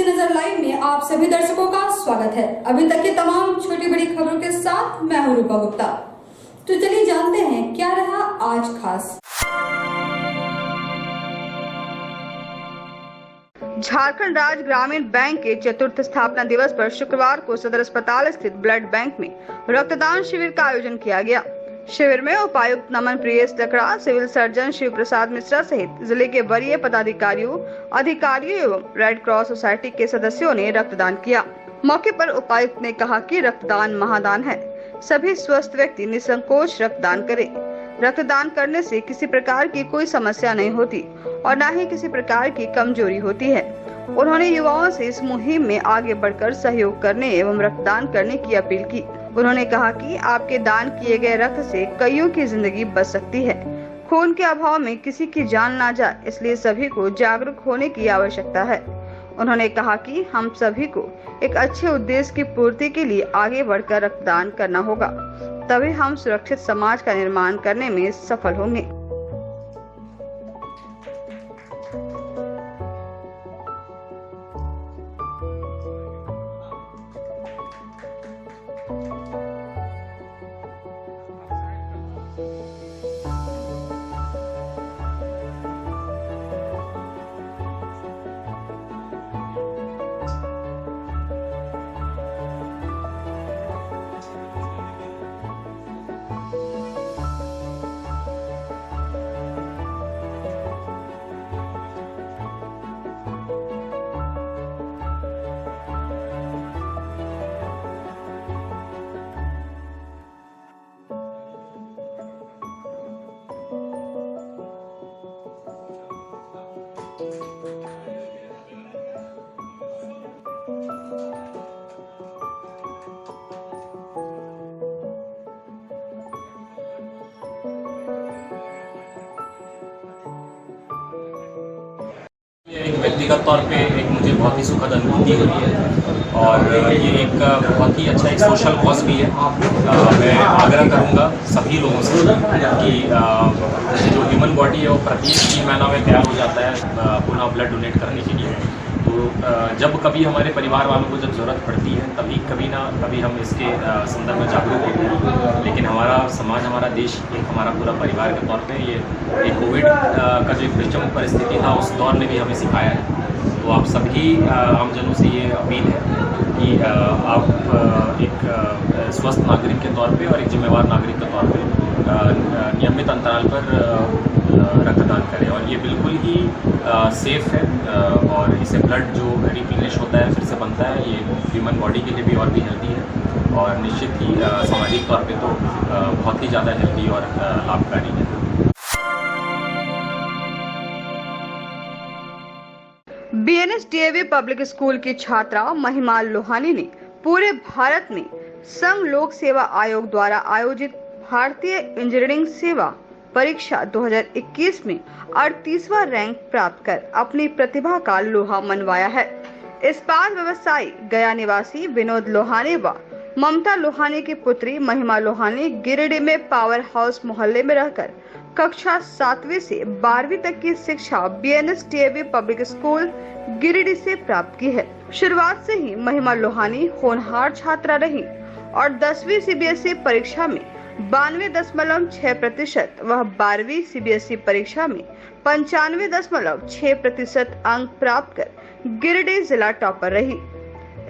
नजर लाइव में आप सभी दर्शकों का स्वागत है। अभी तक की तमाम छोटी बड़ी खबरों के साथ मैं हूं रूपा गुप्ता। तो चलिए जानते हैं क्या रहा आज खास। झारखंड राज्य ग्रामीण बैंक के चतुर्थ स्थापना दिवस पर शुक्रवार को सदर अस्पताल स्थित ब्लड बैंक में रक्तदान शिविर का आयोजन किया गया। शिविर में उपायुक्त नमन प्रियेश लकड़ा, सिविल सर्जन शिव प्रसाद मिश्रा सहित जिले के वरीय पदाधिकारियों, अधिकारियों एवं रेड क्रॉस सोसाइटी के सदस्यों ने रक्तदान किया। मौके पर उपायुक्त ने कहा कि रक्तदान महादान है, सभी स्वस्थ व्यक्ति निसंकोच रक्तदान करें। रक्तदान करने से किसी प्रकार की कोई समस्या नहीं होती और न ही किसी प्रकार की कमजोरी होती है। उन्होंने युवाओं से इस मुहिम में आगे बढ़कर सहयोग करने एवं रक्तदान करने की अपील की। उन्होंने कहा कि आपके दान किए गए रक्त से कईयों की जिंदगी बच सकती है। खून के अभाव में किसी की जान ना जाए, इसलिए सभी को जागरूक होने की आवश्यकता है। उन्होंने कहा कि हम सभी को एक अच्छे उद्देश्य की पूर्ति के लिए आगे बढ़कर रक्तदान करना होगा, तभी हम सुरक्षित समाज का निर्माण करने में सफल होंगे। एक व्यक्तिगत तौर पे एक मुझे बहुत ही सुखद अनुभूति हुई है और ये एक बहुत ही अच्छा एक सोशल कॉज भी है। मैं आग्रह करूँगा सभी लोगों से कि जो ह्यूमन बॉडी है वो प्रत्येक 3 महीना में तैयार हो जाता है पुनः ब्लड डोनेट करने के लिए। तो जब कभी हमारे परिवार वालों को जब ज़रूरत पड़ती है तभी कभी ना कभी हम इसके संदर्भ में जागरूक होते हैं। लेकिन हमारा समाज, हमारा देश, एक हमारा पूरा परिवार के तौर पे ये कोविड का जो एक विषम परिस्थिति था उस दौर ने भी हमें सिखाया है। तो आप सभी आमजनों से ये अपील है कि आप एक स्वस्थ नागरिक के तौर पे और एक जिम्मेवार नागरिक के तौर पे नियमित अंतराल पर रक्तदान करें। और ये बिल्कुल ही सेफ है और इससे ब्लड जो रिप्लेनिश होता है, फिर से बनता है, ये ह्यूमन बॉडी के लिए भी और भी हेल्दी है और निश्चित ही सामाजिक तौर पे तो बहुत ही ज़्यादा हेल्दी और लाभकारी है। BNSDAV पब्लिक स्कूल की छात्रा महिमा लोहानी ने पूरे भारत में संघ लोक सेवा आयोग द्वारा आयोजित भारतीय इंजीनियरिंग सेवा परीक्षा 2021 में 38वां रैंक प्राप्त कर अपनी प्रतिभा का लोहा मनवाया है। इस्पात व्यवसायी गया निवासी विनोद लोहानी व ममता लोहानी की पुत्री महिमा लोहानी गिरिडीह में पावर हाउस मोहल्ले में रहकर कक्षा 7वीं से 12वीं तक की शिक्षा BNSDAV पब्लिक स्कूल गिरिडीह से प्राप्त की है। शुरुआत से ही महिमा लोहानी होनहार छात्रा रही और 10वीं CBSE परीक्षा में 92.6% वह 12वीं CBSE परीक्षा में 95.6% अंक प्राप्त कर गिरिडीह जिला टॉपर रही।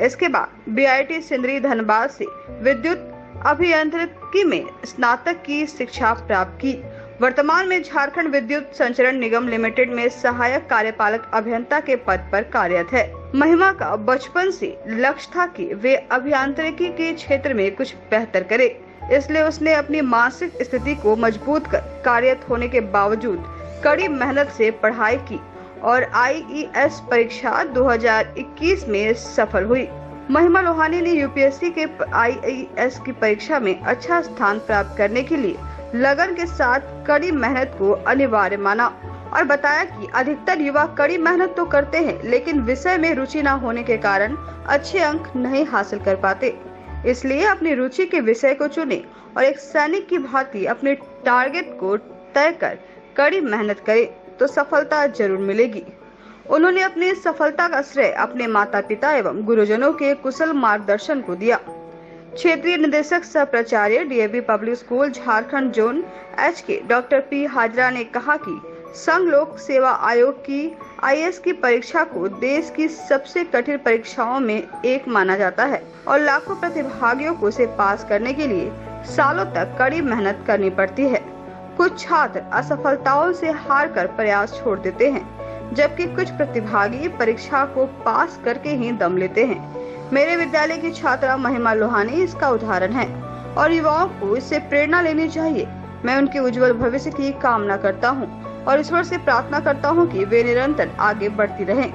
इसके बाद BIT सिंदरी धनबाद से विद्युत अभियांत्रिकी में स्नातक की शिक्षा प्राप्त की। वर्तमान में झारखंड विद्युत संचरण निगम लिमिटेड में सहायक कार्यपालक अभियंता के पद पर कार्यरत है। महिमा का बचपन से लक्ष्य था कि वे अभियांत्रिकी के क्षेत्र में कुछ बेहतर करे, इसलिए उसने अपनी मानसिक स्थिति को मजबूत कर कार्यरत होने के बावजूद कड़ी मेहनत से पढ़ाई की और IES परीक्षा 2021 में सफल हुई। महिमा लोहानी ने UPSC के IES की परीक्षा में अच्छा स्थान प्राप्त करने के लिए लगन के साथ कड़ी मेहनत को अनिवार्य माना और बताया कि अधिकतर युवा कड़ी मेहनत तो करते हैं, लेकिन विषय में रुचि न होने के कारण अच्छे अंक नहीं हासिल कर पाते। इसलिए अपनी रुचि के विषय को चुने और एक सैनिक की भांति अपने टारगेट को तय कर कड़ी मेहनत करे तो सफलता जरूर मिलेगी। उन्होंने अपनी सफलता का श्रेय अपने माता पिता एवं गुरुजनों के कुशल मार्गदर्शन को दिया। क्षेत्रीय निदेशक सह प्राचार्य DAV public school Jharkhand zone HK doctor P Hazra ने कहा कि संघ लोक सेवा आयोग की IAS की परीक्षा को देश की सबसे कठिन परीक्षाओं में एक माना जाता है और लाखों प्रतिभागियों को इसे पास करने के लिए सालों तक कड़ी मेहनत करनी पड़ती है। कुछ छात्र असफलताओं से हार कर प्रयास छोड़ देते हैं, जबकि कुछ प्रतिभागी परीक्षा को पास करके ही दम लेते हैं। मेरे विद्यालय की छात्रा महिमा लोहानी इसका उदाहरण है और युवाओं को इससे प्रेरणा लेनी चाहिए। मैं उनके उज्जवल भविष्य की कामना करता हूं और ईश्वर से प्रार्थना करता हूं कि वे निरंतर आगे बढ़ती रहें।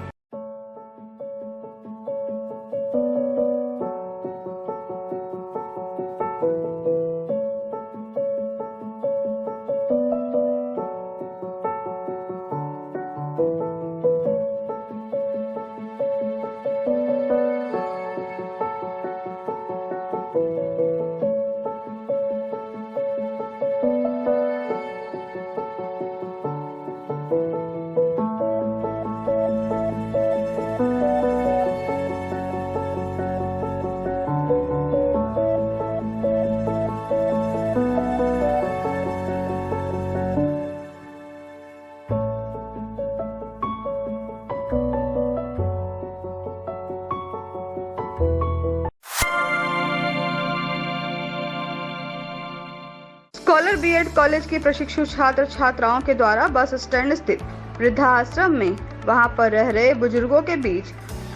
स्कॉलर बीएड कॉलेज के प्रशिक्षु छात्र छात्राओं के द्वारा बस स्टैंड स्थित वृद्धाश्रम में वहां पर रह रहे बुजुर्गों के बीच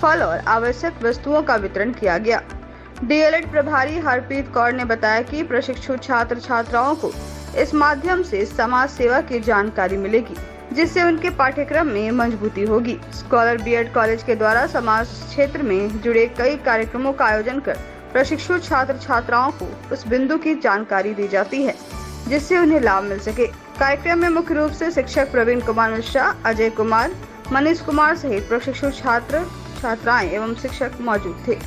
फल और आवश्यक वस्तुओं का वितरण किया गया। डीएलएड प्रभारी हरप्रीत कौर ने बताया कि प्रशिक्षु छात्र छात्राओं को इस माध्यम से समाज सेवा की जानकारी मिलेगी, जिससे उनके पाठ्यक्रम में मजबूती होगी। स्कॉलर बीएड कॉलेज के द्वारा समाज क्षेत्र में जुड़े कई कार्यक्रमों का आयोजन कर प्रशिक्षु छात्र छात्राओं को उस बिंदु की जानकारी दी जाती है जिससे उन्हें लाभ मिल सके। कार्यक्रम में मुख्य रूप से शिक्षक प्रवीण कुमार मिश्रा, अजय कुमार, मनीष कुमार सहित प्रशिक्षु छात्र छात्राएं एवं शिक्षक मौजूद थे।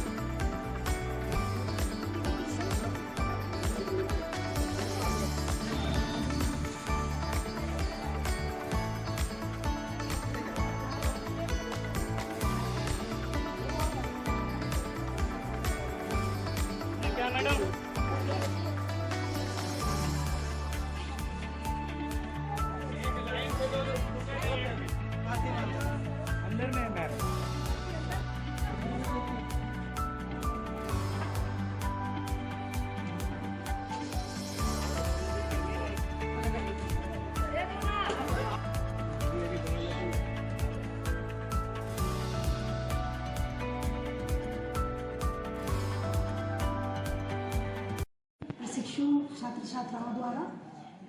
प्रशिक्षु छात्र छात्राओं द्वारा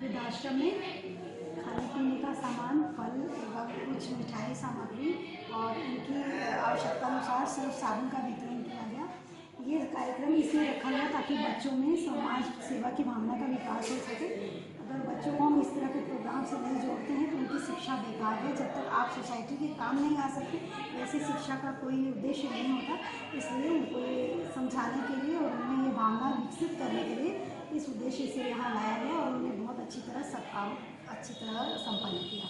वृद्धाश्रम में खाने पीने का सामान, फल एवं कुछ मिठाई सामग्री और उनकी आवश्यकता अनुसार सिर्फ साबुन का वितरण किया गया। ये कार्यक्रम इसलिए रखा गया ताकि बच्चों में समाज सेवा की भावना का विकास हो सके। अगर बच्चों को हम इस तरह के प्रोग्राम से नहीं जोड़ते हैं तो उनकी शिक्षा बेकार है। जब तक आप सोसाइटी के काम नहीं आ सकते, वैसे शिक्षा का कोई उद्देश्य नहीं होता। इसलिए उनको ये समझाने के लिए और उन्हें ये भावना विकसित करने के लिए इस उद्देश्य से यहाँ लाया गया और उन्हें बहुत अच्छी तरह सब काम अच्छी तरह संपन्न किया।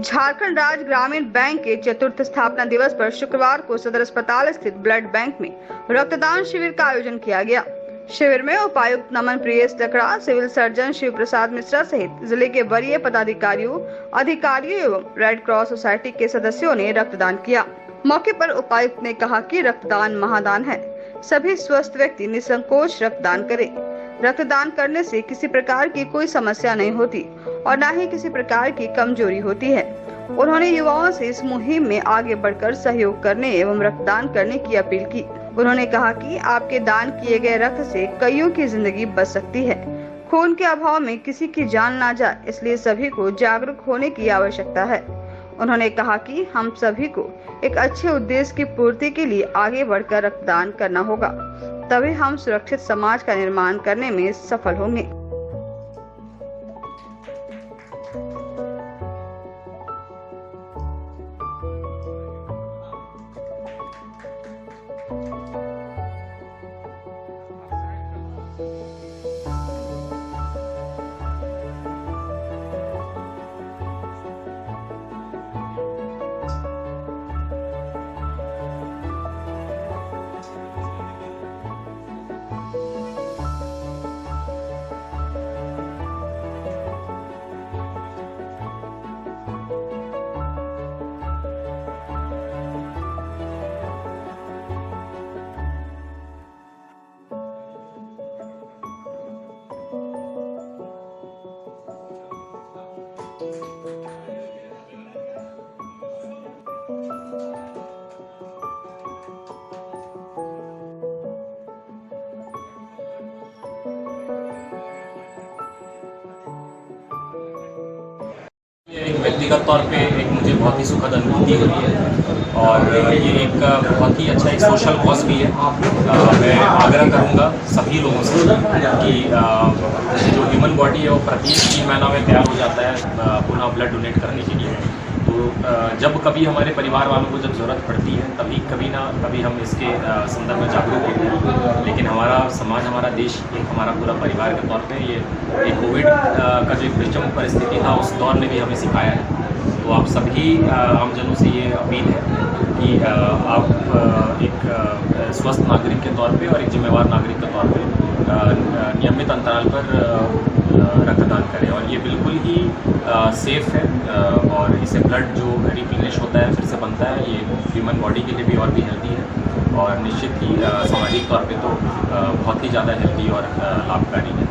झारखंड राज्य ग्रामीण बैंक के चतुर्थ स्थापना दिवस पर शुक्रवार को सदर अस्पताल स्थित ब्लड बैंक में रक्तदान शिविर का आयोजन किया गया। शिविर में उपायुक्त नमन प्रियेश लकड़ा, सिविल सर्जन शिव प्रसाद मिश्रा सहित जिले के वरीय पदाधिकारियों, अधिकारियों एवं रेड क्रॉस सोसाइटी के सदस्यों ने रक्तदान किया। मौके पर उपायुक्त ने कहा कि रक्तदान महादान है, सभी स्वस्थ व्यक्ति निसंकोच रक्तदान करें। रक्तदान करने से किसी प्रकार की कोई समस्या नहीं होती और न ही किसी प्रकार की कमजोरी होती है। उन्होंने युवाओं से इस मुहिम में आगे बढ़कर सहयोग करने एवं रक्तदान करने की अपील की। उन्होंने कहा कि आपके दान किए गए रक्त से कईयों की जिंदगी बच सकती है। खून के अभाव में किसी की जान ना जाए, इसलिए सभी को जागरूक होने की आवश्यकता है। उन्होंने कहा कि हम सभी को एक अच्छे उद्देश्य की पूर्ति के लिए आगे बढ़कर रक्तदान करना होगा, तभी हम सुरक्षित समाज का निर्माण करने में सफल होंगे। एक व्यक्तिगत तौर पे एक मुझे बहुत ही सुखद अनुभूति हो रही है और ये एक बहुत ही अच्छा एक सोशल कॉज भी है। मैं आग्रह करूंगा सभी लोगों से कि जो ह्यूमन बॉडी है वो प्रत्येक 3 महीना में तैयार हो जाता है पुनः ब्लड डोनेट करने के लिए। तो जब कभी हमारे परिवार वालों को जब ज़रूरत पड़ती है तभी कभी ना कभी हम इसके संदर्भ में जागरूक होते हैं। लेकिन हमारा समाज, हमारा देश, एक हमारा पूरा परिवार के तौर पे ये कोविड का जो एक विषम परिस्थिति था उस दौर ने भी हमें सिखाया है। तो आप सभी आमजनों से ये अपील है कि आप एक स्वस्थ नागरिक के तौर पे और एक जिम्मेवार नागरिक के तौर पे नियमित अंतराल पर रक्तदान करें। और ये बिल्कुल ही सेफ है और इससे ब्लड जो रिप्लेनिश होता है, फिर से बनता है, ये ह्यूमन बॉडी के लिए भी और भी हेल्दी है और निश्चित ही सामाजिक तौर पे तो बहुत ही ज़्यादा हेल्दी और लाभकारी है।